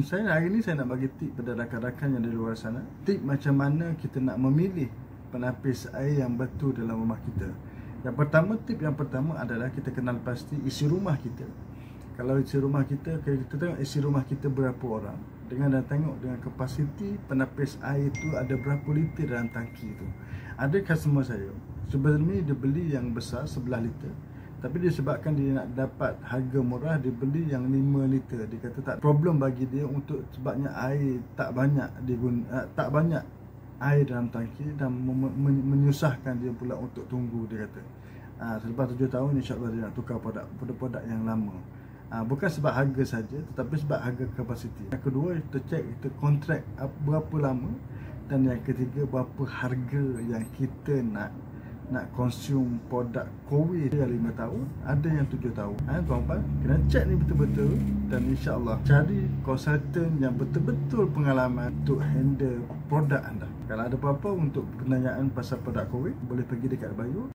Hari ni saya nak bagi tip pada rakan-rakan yang di luar sana. Tip macam mana kita nak memilih penapis air yang betul dalam rumah kita. Tip yang pertama adalah kita kenal pasti isi rumah kita. Kalau isi rumah kita tengok isi rumah kita berapa orang. Dengan tengok dengan kapasiti penapis air tu ada berapa liter dalam tangki tu. Ada customer saya, sebelum ni dia beli yang besar 11 liter. Tapi disebabkan dia nak dapat harga murah, dia beli yang 5 liter. Dia kata tak problem bagi dia untuk sebabnya air tak banyak air dalam tangki dan menyusahkan dia pula untuk tunggu, dia kata. Selepas 7 tahun insya-Allah dia nak tukar produk yang lama. Bukan sebab harga saja, tetapi sebab harga kapasiti. Yang kedua, kita cek, kita kontrak berapa lama. Dan yang ketiga, berapa harga yang kita nak konsum produk Kowi. Yang 5 tahun, ada yang 7 tahun. Tuan-tuan kena cek ni betul-betul. Dan insya-Allah cari konsultan yang betul-betul pengalaman untuk handle produk anda. Kalau ada apa-apa untuk pertanyaan pasal produk Kowi, boleh pergi dekat bio.